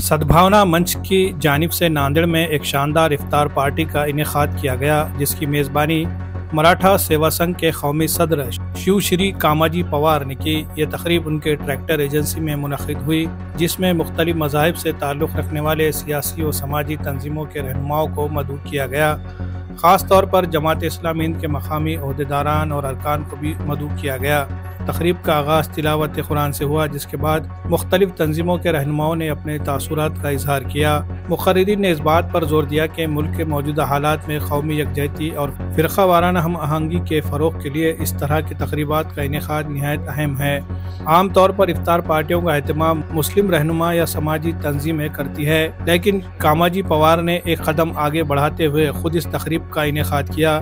सद्भावना मंच की जानिब से नांदेड़ में एक शानदार इफ्तार पार्टी का इनेकाद किया गया, जिसकी मेज़बानी मराठा सेवा संघ के कौमी सदर शिव श्री कामाजी पवार ने की। ये तकरीब उनके ट्रैक्टर एजेंसी में मुनक़िद हुई, जिसमें मुख्तलिफ मज़ाहिब से ताल्लुक़ रखने वाले सियासी और समाजी तंजीमों के रहनुमाओं को मदऊ किया गया। ख़ास तौर पर जमात इस्लामी हिंद के मकामी ओहदेदारान और अरकान को भी मदऊ किया गया। तकरीब का आगाज़ तिलावत कुरान से हुआ, जिसके बाद मुख्तलिफ तंजीमों के रहनुमाओं ने अपने तासुरात का इजहार किया। मुक़र्रिरीन ने इस बात पर जोर दिया कि मुल्क के मौजूदा हालात में कौमी यकजहती और फ़िरक़ा वाराना हम आहंगी के फ़रोग़ के लिए इस तरह की तकरीबात का इनेकाद निहायत अहम है। आम तौर पर इफ्तार पार्टियों का एहतमाम मुस्लिम रहनुमा या समाजी तंजीमें करती है, लेकिन कामाजी पवार ने एक कदम आगे बढ़ाते हुए खुद इस तकरीब का इनेकाद किया,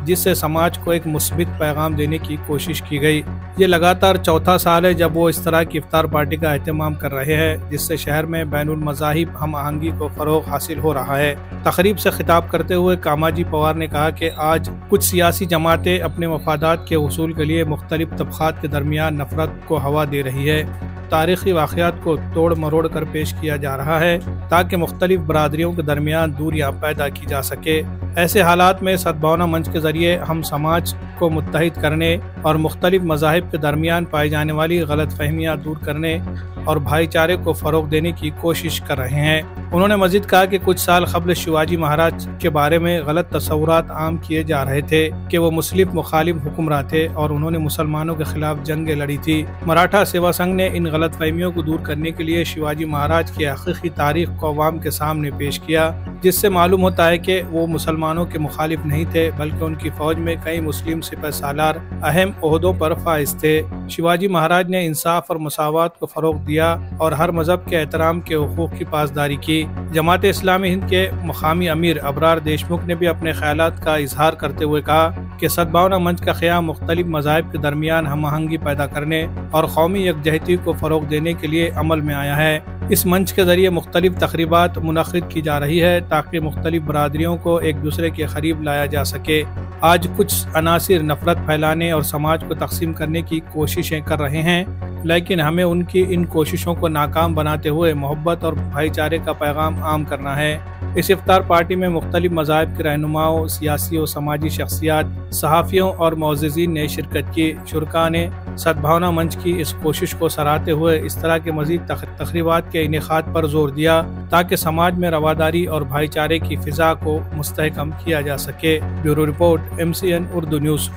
जिससे समाज को एक मुस्बित पैगाम देने की कोशिश की गई। ये लगातार चौथा साल है जब वो इस तरह की इफ्तार पार्टी का एहतमाम कर रहे हैं, जिससे शहर में बैनुल मज़ाहिब हम आहंगी को फ़रोग़ हासिल हो रहा है। तकरीब से खिताब करते हुए कामाजी पवार ने कहा कि आज कुछ सियासी जमातें अपने मफादात के उसूल के लिए मुख्तलिफ तबक़ात के दरमियान नफ़रत को हवा दे रही है। तारीख़ी वाक़यात को तोड़ मरोड़ कर पेश किया जा रहा है ताकि मुख्तलिफ बरादरियों के दरमियान दूरियाँ पैदा की जा सके। ऐसे हालात में सद्भावना मंच के ज़रिए हम समाज को मुत्तहिद करने और मुख्तलिफ मज़ाहिब के दरमियान पाई जाने वाली गलत फहमियाँ दूर करने और भाईचारे को फ़रोग़ देने की कोशिश कर रहे हैं। उन्होंने मज़ीद कहा कि कुछ साल क़ब्ल शिवाजी महाराज के बारे में गलत तस्वुरात आम किए जा रहे थे कि वो मुस्लिम मुखालिफ हुक्मरान थे और उन्होंने मुसलमानों के खिलाफ जंगें लड़ी थी। मराठा सेवा संघ ने इन गलत फहमियों को दूर करने के लिए शिवाजी महाराज की हकीकी तारीख को अवाम के सामने पेश किया, जिससे मालूम होता है कि वो मुसलमानों के मुखालिफ नहीं थे, बल्कि उनकी फौज में कई मुस्लिम सिपह सालार अहम ओहदों पर फाइज थे। शिवाजी महाराज ने इंसाफ और मसावत को फ़रोग़ दिया और हर मज़हब के एहतराम के हुकूक़ की पासदारी की। जमात इस्लामी हिंद के मकामी अमीर अबरार देशमुख ने भी अपने ख्यालात का इजहार करते हुए कहा कि सद्भावना मंच का क़याम मुख्तलिफ मज़ाहिब के दरमियान हम आहंगी पैदा करने और कौमी यकजहती को फ़रोग़ देने के लिए अमल में आया है। इस मंच के ज़रिए मुख्तलिफ तकरीबात मुनक़िद की जा रही है ताकि मुख्तलिफ बरादरियों को एक दूसरे के करीब लाया जा सके। आज कुछ अनासिर नफ़रत फैलाने और समाज को तकसीम करने की कोशिशें कर रहे हैं, लेकिन हमें उनकी इन कोशिशों को नाकाम बनाते हुए मोहब्बत और भाईचारे का पैगाम आम करना है। इस इफ्तार पार्टी में मुख्तलिफ मज़ाहिब के रहनुमाओं, सियासी और समाजी शख्सियात, सहाफ़ियों और मुअज़्ज़िज़ीन ने शिरकत की। शुरका ने सद्भावना मंच की इस कोशिश को सराहते हुए इस तरह के मज़ीद तकरीबात के इनेकाद पर जोर दिया ताकि समाज में रवादारी और भाईचारे की फ़िज़ा को मुस्तहकम किया जा सके। Bureau report, MCN Urdu news.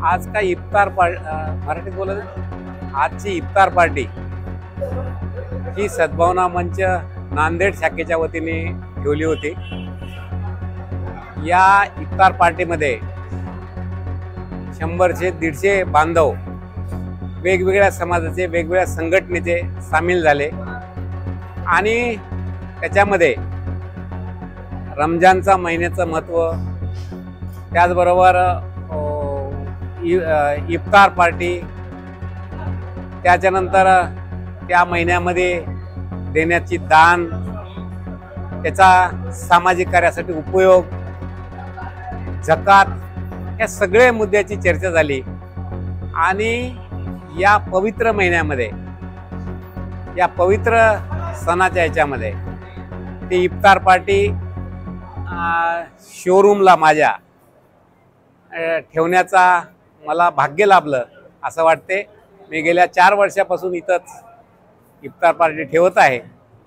आज का इफ्तार मराठीत बोलत आजची इफ्तार पार्टी ही सद्भावना मंच नांदेड शाखेच्या वतीने ठेवली होती। या इफ्तार पार्टीमध्ये 100 ते 150 बांधव वेगवेगळ्या समाजाचे, वेगवेगळ्या संघटनेचे सामील झाले आणि त्याच्यामध्ये रमजानचा महिन्याचं महत्त्व, त्याचबरोबर इफ्तार पार्टी, त्याच्यानंतर त्या महिन्यामध्ये देण्याची दान, त्याचा सामाजिक कार्यासाठी उपयोग, झकात, या सगळ्या मुद्द्याची चर्चा झाली। आणि या पवित्र महिन्यामध्ये, या पवित्र सणाच्या ह्याच्यामध्ये ती इफ्तार पार्टी शोरूमला माझ्या ठेवण्याचा मला भाग्य लाभलं असं वाटते। मी गेल्या 4 वर्षापासून इथंच इफ्तार पार्टी ठेवत आहे।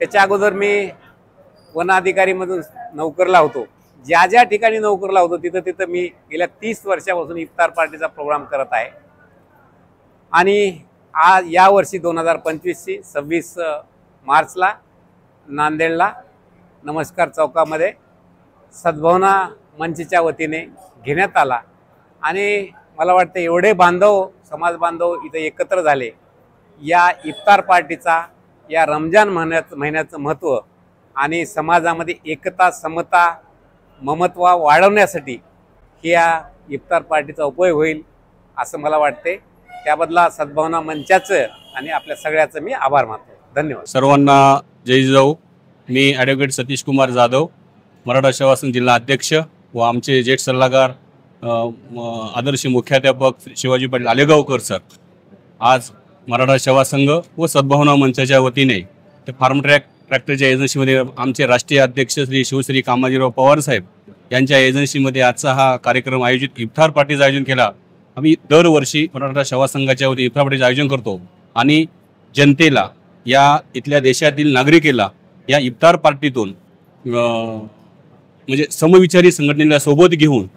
त्याच्या अगोदर मी वन अधिकारीमधून नोकरला होतो। ज्या ज्या ठिकाणी नोकरला होतो तिथं मी गेल्या 30 वर्षापासून इफ्तार पार्टीचा प्रोग्राम करत आहे। आणि आज या वर्षी 2025ची 26 मार्चला नांदेडला नमस्कार चौकामध्ये सद्भावना मंचच्या वतीने घेण्यात आला आणि मला वाटतं एवढे बांधव, समाज बांधव इथे एकत्र झाले। या इफ्तार पार्टीचा, या रमजान महिन्याचं महत्त्व आणि समाजामध्ये एकता, समता, ममत्व वाढवण्यासाठी या इफ्तार पार्टीचा उपयोग होईल असं मला वाटते। त्याबद्दल सद्भावना मंचाचं आणि आपल्या सगळ्याचं मी आभार मानतो। धन्यवाद। सर्वांना जय जिजाऊ। मी ॲडव्होकेट सतीश कुमार जाधव, मराठा सेवा संघ जिल्हा अध्यक्ष व आमचे जेठ सल्लागार आदर्श मुख्याध्यापक शिवाजी पाटील आलेगावकर सर आज मराठा सेवा संघ व सद्भावना मंचाच्या वतीने ते फार्म ट्रॅक ट्रॅक्टरच्या एजन्सीमध्ये आमचे राष्ट्रीय अध्यक्ष श्री शिवश्री कामाजीराव पवार साहेब यांच्या एजन्सीमध्ये आजचा हा कार्यक्रम आयोजित इफ्तार पार्टीचं आयोजन केला। आम्ही दरवर्षी मराठा सेवा संघाच्या वतीने इफ्तार पार्टीचं आयोजन करतो आणि जनतेला, या इथल्या देशातील नागरिकेला या इफ्तार पार्टीतून म्हणजे समविचारी संघटनेला सोबत घेऊन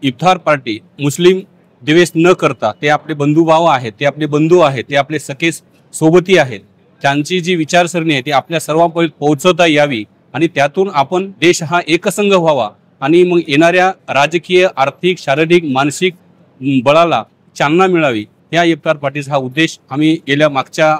इफ्तार पार्टी मुस्लिम द्वेष न करता ते आपले बंधुभाव आहेत, ते आपले बंधू आहेत, ते आपले सखे सोबती आहेत, त्यांची जी विचारसरणी आहे ती आपल्या सर्वांपर्यंत पोहोचवता यावी आणि त्यातून आपण देश हा एकसंघ व्हावा आणि मग येणाऱ्या राजकीय, आर्थिक, शारीरिक, मानसिक बळाला चालना मिळावी, या इफ्तार पार्टीचा हा उद्देश आम्ही गेल्या मागच्या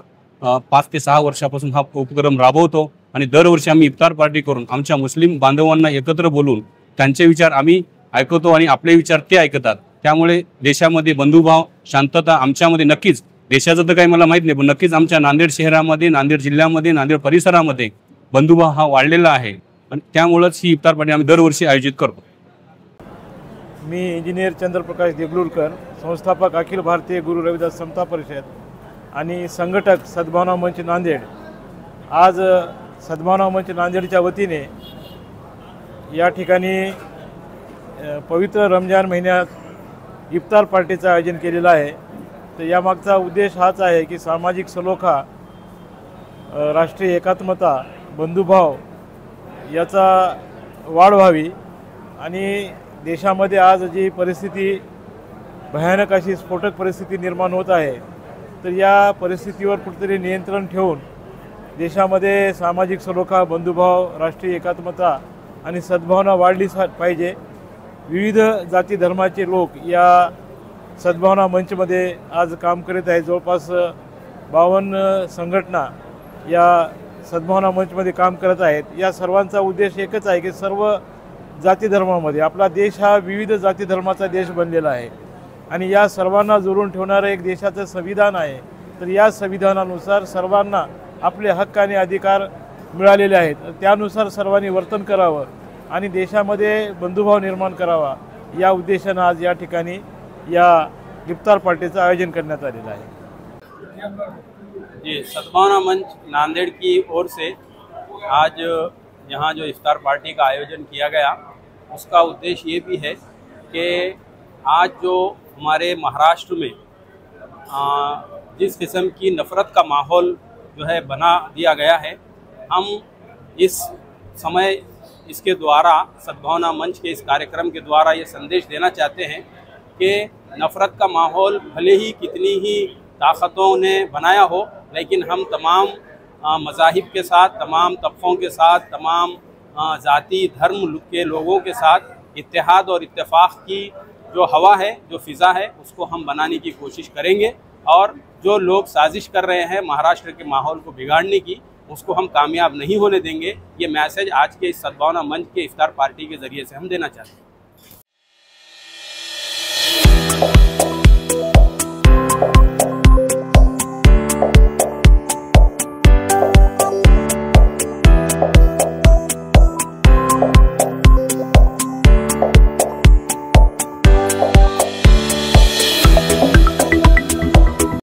5 ते 6 वर्षापासून हा उपक्रम राबवतो आणि दरवर्षी आम्ही इफ्तार पार्टी करून आमच्या मुस्लिम बांधवांना एकत्र बोलून त्यांचे विचार आम्ही ऐकतो आणि आपले विचार ते ऐकतात। त्यामुळे देशामध्ये बंधुभाव, शांतता आमच्यामध्ये नक्कीच, देशाचं तर काही मला माहीत नाही, पण नक्कीच आमच्या नांदेड शहरामध्ये, नांदेड जिल्ह्यामध्ये, नांदेड परिसरामध्ये बंधुभाव हा वाढलेला आहे आणि त्यामुळेच ही इफ्तार पार्टी आम्ही दरवर्षी आयोजित करतो। मी इंजिनियर चंद्रप्रकाश देगलूरकर, संस्थापक अखिल भारतीय गुरु रविदास समता परिषद आणि संघटक सद्भावना मंच नांदेड। आज सद्भावना मंच नांदेडच्या वतीने या ठिकाणी पवित्र रमजान महिन्यात इफ्तार पार्टीचं आयोजन केलेलं आहे। तर यामागचा उद्देश हाच आहे की सामाजिक सलोखा, राष्ट्रीय एकात्मता, बंधुभाव याचा वाढ व्हावी आणि देशामध्ये आज जी परिस्थिती, भयानक अशी स्फोटक परिस्थिती निर्माण होत आहे, तर या परिस्थितीवर कुठेतरी नियंत्रण ठेवून देशामध्ये सामाजिक सलोखा, बंधुभाव, राष्ट्रीय एकात्मता आणि सद्भावना वाढली पाहिजे। विविध जाती धर्माचे लोक या सद्भावना मंचमध्ये आज काम करीत आहेत। जवळपास 52 संघटना या सद्भावना मंचमध्ये काम करत आहेत। या सर्वांचा उद्देश एकच आहे की सर्व जाती धर्मामध्ये, आपला देश हा विविध जाती धर्माचा देश बनलेला आहे आणि या सर्वांना जोडून ठेवणारं एक देशाचं संविधान आहे। तर या संविधानानुसार सर्वांना आपले हक्क आणि अधिकार मिळालेले आहेत, त्यानुसार सर्वांनी वर्तन करावं आणि देशामध्ये बंधुभाव निर्माण करावा, या उद्देशानं आज या ठिकाणी या इफ्तार पार्टीचं आयोजन करण्यात आलेलं आहे। जी, सद्भावना मंच नांदेड़ की ओर से आज यहाँ जो इफ्तार पार्टी का आयोजन किया गया, उसका उद्देश्य ये भी है कि आज जो हमारे महाराष्ट्र में जिस किस्म की नफ़रत का माहौल जो है बना दिया गया है, हम इस समय इसके द्वारा, सद्भावना मंच के इस कार्यक्रम के द्वारा ये संदेश देना चाहते हैं कि नफ़रत का माहौल भले ही कितनी ही ताकतों ने बनाया हो, लेकिन हम तमाम मज़ाहिब के साथ, तमाम तबक़ों के साथ, तमाम ज़ाती धर्म के लोगों के साथ इत्तेहाद और इत्तेफाक की जो हवा है, जो फ़िज़ा है, उसको हम बनाने की कोशिश करेंगे और जो लोग साजिश कर रहे हैं महाराष्ट्र के माहौल को बिगाड़ने की, उसको हम कामयाब नहीं होने देंगे। ये मैसेज आज के इस सद्भावना मंच के इफ्तार पार्टी के ज़रिए से हम देना चाहते हैं।